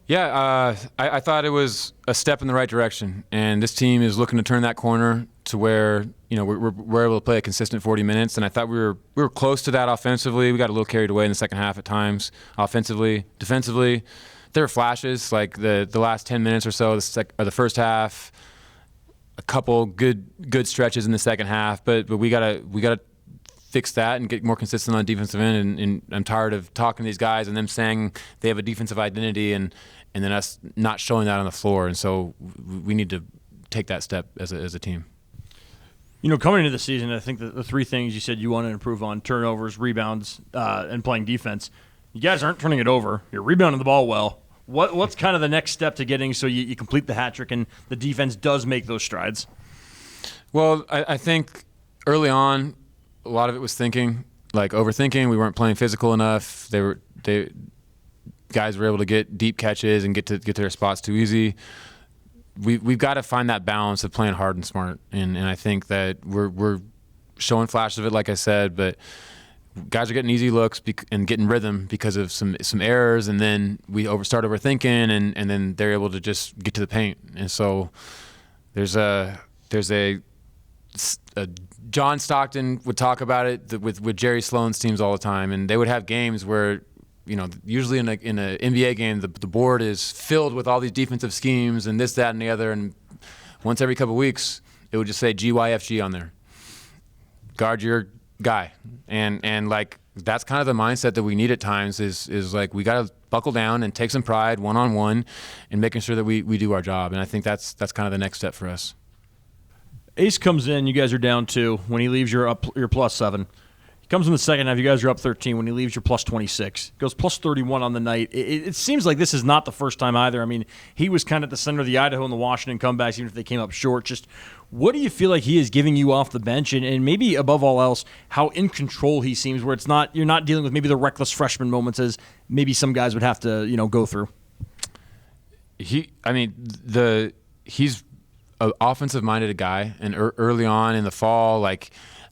Yeah, I thought it was a step in the right direction, and this team is looking to turn that corner to where we're able to play a consistent 40 minutes. And I thought we were close to that offensively. We got a little carried away in the second half at times, offensively, defensively. There were flashes like the last 10 minutes or so, the first half, a couple good stretches in the second half, but we gotta fix that and get more consistent on the defensive end. And I'm tired of talking to these guys and them saying they have a defensive identity and then us not showing that on the floor. And so we need to take that step as a team. Coming into the season, I think the three things you said you want to improve on: turnovers, rebounds, and playing defense. You guys aren't turning it over. You're rebounding the ball well. What's kind of the next step to getting so you complete the hat trick and the defense does make those strides? Well, I think early on, a lot of it was overthinking. We weren't playing physical enough. Guys were able to get deep catches and get to their spots too easy. We've got to find that balance of playing hard and smart, and I think that we're showing flashes of it, like I said, but guys are getting easy looks and getting rhythm because of some errors, and then we start overthinking, and then they're able to just get to the paint. And so there's a John Stockton would talk about it with Jerry Sloan's teams all the time, and they would have games where usually in an NBA game the board is filled with all these defensive schemes and this, that, and the other, and once every couple of weeks it would just say GYFG on there. Guard your guy, and like that's kind of the mindset that we need at times. Is like we got to buckle down and take some pride one-on-one and making sure that we do our job. And I think that's kind of the next step for us. Ace comes in, you guys are down 2. When he leaves, you're plus 7. He comes in the second half, you guys are up 13. When he leaves, you're plus 26. Goes plus 31 on the night. It seems like this is not the first time either. I mean, he was kind of at the center of the Idaho and the Washington comebacks, even if they came up short. Just what do you feel like he is giving you off the bench, and maybe above all else, how in control he seems, where you're not dealing with maybe the reckless freshman moments as maybe some guys would have to go through. He's an offensive-minded guy, and early on in the fall,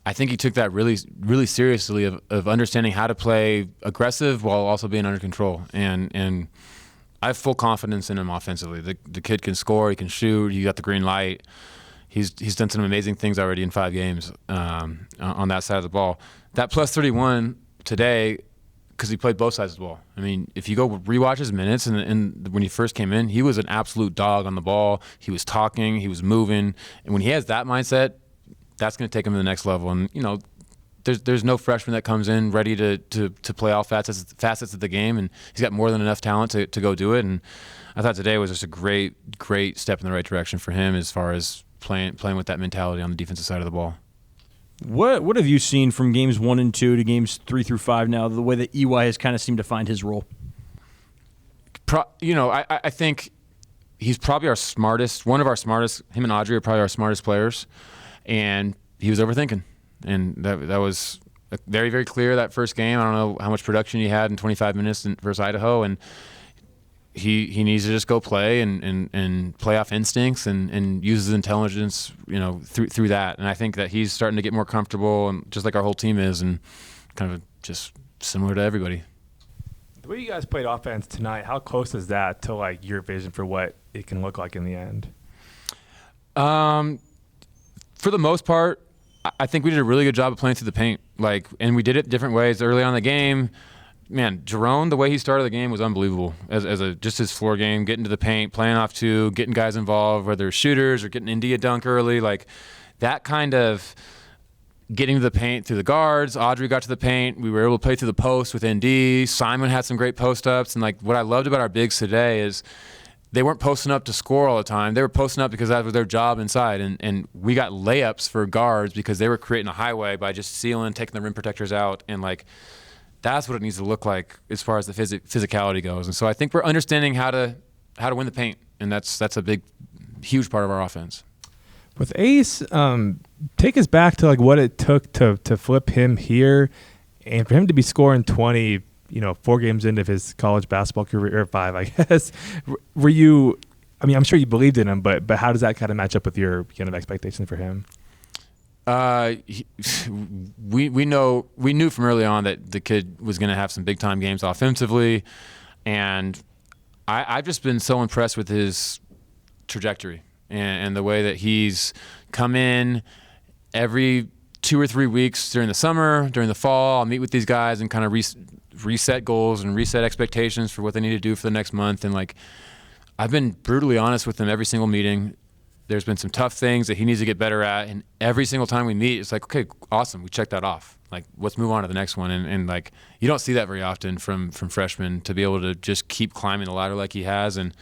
I think he took that really, really seriously of understanding how to play aggressive while also being under control. And I have full confidence in him offensively. The kid can score, he can shoot, he got the green light. He's done some amazing things already in 5 games on that side of the ball. That plus 31 today, because he played both sides of the ball. I mean, if you go rewatch his minutes, and when he first came in, he was an absolute dog on the ball. He was talking, he was moving. And when he has that mindset, that's going to take him to the next level. And, there's no freshman that comes in ready to play all facets of the game, and he's got more than enough talent to go do it. And I thought today was just a great step in the right direction for him as far as playing with that mentality on the defensive side of the ball. What have you seen from games 1 and 2 to games 3 through 5 now, the way that EY has kind of seemed to find his role? I think he's probably one of our smartest. Him and Audrey are probably our smartest players, and he was overthinking, and that was very, very clear that first game. I don't know how much production he had in 25 minutes versus Idaho, and he needs to just go play and play off instincts and use his intelligence, through that. And I think that he's starting to get more comfortable, and just like our whole team is, and kind of just similar to everybody. The way you guys played offense tonight, how close is that to your vision for what it can look like in the end? For the most part, I think we did a really good job of playing through the paint. And we did it different ways early on in the game. Man, Jerome, the way he started the game was unbelievable. Just his floor game, getting to the paint, playing off 2, getting guys involved, whether it's shooters or getting Indy a dunk early, that kind of getting to the paint through the guards. Audrey got to the paint. We were able to play through the post with Indy. Simon had some great post ups, and what I loved about our bigs today is they weren't posting up to score all the time. They were posting up because that was their job inside, and we got layups for guards because they were creating a highway by just sealing, taking the rim protectors out, and that's what it needs to look like as far as the physicality goes. And so I think we're understanding how to win the paint, and that's a big, huge part of our offense. With Ace, take us back to what it took to flip him here, and for him to be scoring 20, 4 games into his college basketball career, or 5, I guess. Were you? I mean, I'm sure you believed in him, but how does that kind of match up with your kind of expectation for him? We knew from early on that the kid was going to have some big time games offensively, and I've just been so impressed with his trajectory and the way that he's come in every 2 or 3 weeks during the summer, during the fall. I'll meet with these guys and kind of reset goals and reset expectations for what they need to do for the next month. And like, I've been brutally honest with him every single meeting. There's been some tough things that he needs to get better at, and every single time we meet, it's like, okay, awesome, we checked that off. Like, let's move on to the next one. And like, you don't see that very often from freshmen, to be able to just keep climbing the ladder like he has. And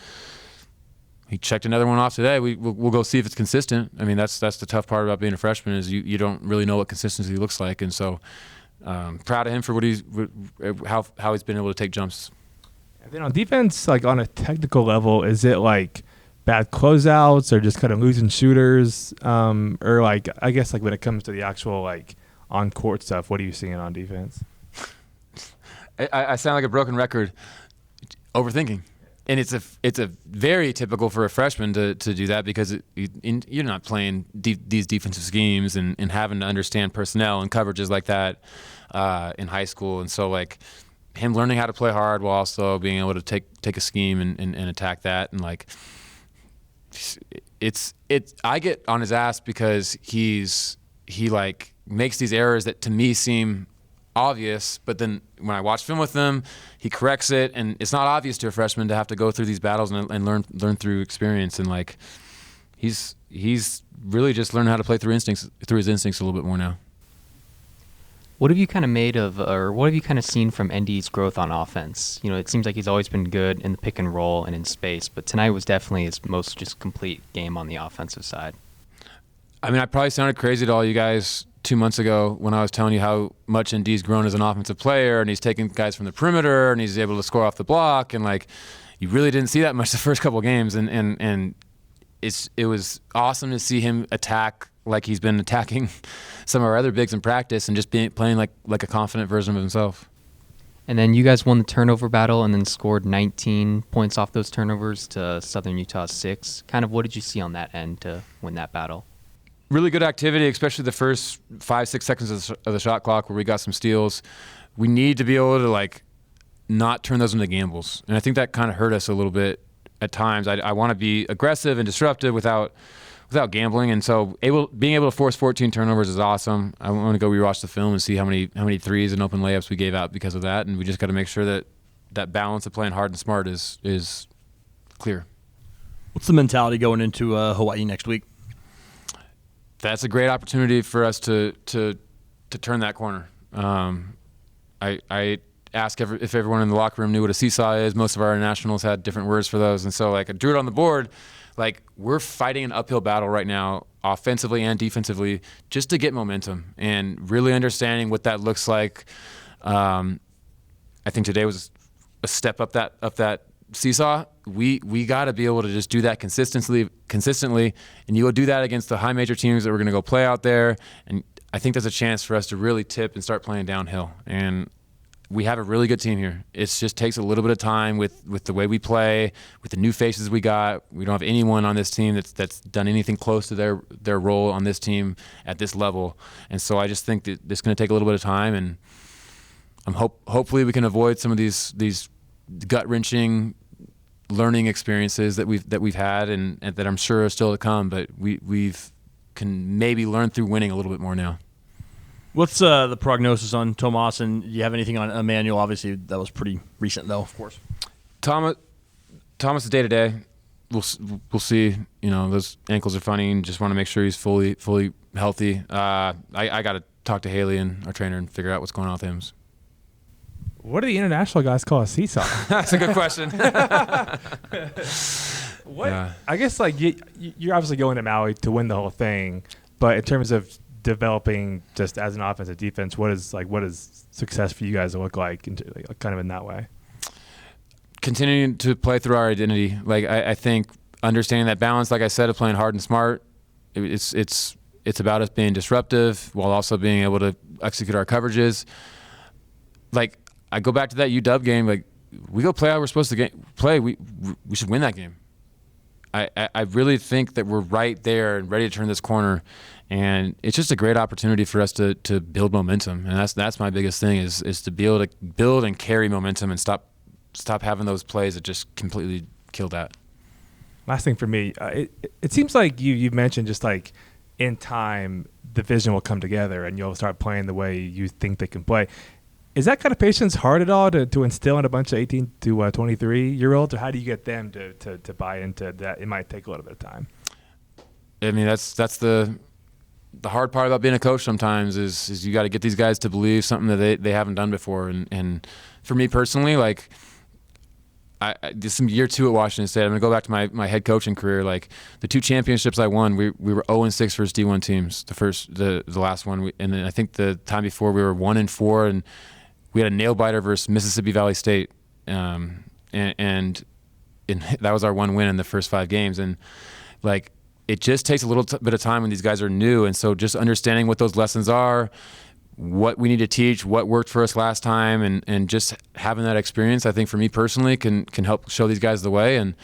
he checked another one off today. We'll go see if it's consistent. I mean, that's the tough part about being a freshman, is you don't really know what consistency looks like. And so, proud of him for how he's been able to take jumps. And then on defense, like on a technical level, is it like bad closeouts or just kind of losing shooters? Or like, I guess like when it comes to the actual like on court stuff, what are you seeing on defense? I sound like a broken record. Overthinking. And it's a very typical for a freshman to do that, because you're not playing these defensive schemes and having to understand personnel and coverages like that in high school. And so like him learning how to play hard while also being able to take a scheme and attack that. And like, I get on his ass because he like makes these errors that to me seem obvious, but then when I watch film with him, he corrects it, and it's not obvious to a freshman to have to go through these battles and learn through experience. And like, he's really just learned how to play through his instincts a little bit more now. What have you kind of made of, or what have you kind of seen from Indy's growth on offense? You know, it seems like he's always been good in the pick and roll and in space, but tonight was definitely his most just complete game on the offensive side. I mean, I probably sounded crazy to all you guys 2 months ago when I was telling you how much Indy's grown as an offensive player, and he's taking guys from the perimeter, and he's able to score off the block, and like, you really didn't see that much the first couple of games, and it was awesome to see him attack like he's been attacking some of our other bigs in practice, and just playing like a confident version of himself. And then you guys won the turnover battle and then scored 19 points off those turnovers to Southern Utah's 6. Kind of what did you see on that end to win that battle? Really good activity, especially the first 5-6 seconds of the shot clock where we got some steals. We need to be able to like not turn those into gambles, and I think that kind of hurt us a little bit at times. I want to be aggressive and disruptive without gambling, and so being able to force 14 turnovers is awesome. I want to go rewatch the film and see how many threes and open layups we gave out because of that, and we just got to make sure that balance of playing hard and smart is clear. What's the mentality going into Hawaii next week? That's a great opportunity for us to turn that corner. I asked if everyone in the locker room knew what a seesaw is. Most of our nationals had different words for those, and so like I drew it on the board. Like, we're fighting an uphill battle right now, offensively and defensively, just to get momentum and really understanding what that looks like. I think today was a step up that seesaw. We got to be able to just do that consistently, and you will do that against the high major teams that we're going to go play out there. And I think there's a chance for us to really tip and start playing downhill. And we have a really good team here. It just takes a little bit of time with the way we play, with the new faces we got. We don't have anyone on this team that's done anything close to their role on this team at this level. And so I just think that it's going to take a little bit of time, and hopefully we can avoid some of these gut-wrenching learning experiences that we've had and that I'm sure are still to come. But we can maybe learn through winning a little bit more now. What's the prognosis on Tomas, and do you have anything on Emmanuel? Obviously, that was pretty recent, though, of course. Thomas is day-to-day. We'll see. You know, those ankles are funny, and just want to make sure he's fully healthy. I got to talk to Haley and our trainer and figure out what's going on with him. What do the international guys call a seesaw? That's a good question. What? Yeah. I guess like you're obviously going to Maui to win the whole thing, but in terms of developing just as an offensive defense, what does success for you guys look like, kind of in that way? Continuing to play through our identity. Like I think understanding that balance, like I said, of playing hard and smart. It's about us being disruptive while also being able to execute our coverages. Like, I go back to that UW game. Like, we go play how we're supposed to play. We should win that game. I really think that we're right there and ready to turn this corner, and it's just a great opportunity for us to build momentum. And that's my biggest thing is to be able to build and carry momentum and stop stop having those plays that just completely kill that. Last thing for me, it seems like you mentioned just like in time the vision will come together and you'll start playing the way you think they can play. Is that kind of patience hard at all to instill in a bunch of 18 to 23-year-olds, or how do you get them to buy into that? It might take a little bit of time. I mean, that's the hard part about being a coach sometimes is you got to get these guys to believe something that they haven't done before. And for me personally, like, I did some year 2 at Washington State. I'm going to go back to my head coaching career. Like, the 2 championships I won, we were 0-6 versus D1 teams. The last one, and then I think the time before we were 1-4, and we had a nail biter versus Mississippi Valley State, and that was our one win in the first 5 games. And like, it just takes a little bit of time when these guys are new, and so just understanding what those lessons are, what we need to teach, what worked for us last time, and just having that experience, I think for me personally can help show these guys the way. And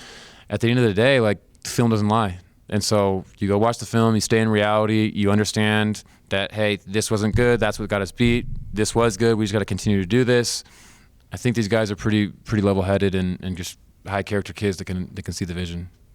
at the end of the day, like, the film doesn't lie. And so you go watch the film, you stay in reality, you understand that, hey, this wasn't good, that's what got us beat. This was good, we just got to continue to do this. I think these guys are pretty level-headed and just high character kids that can see the vision.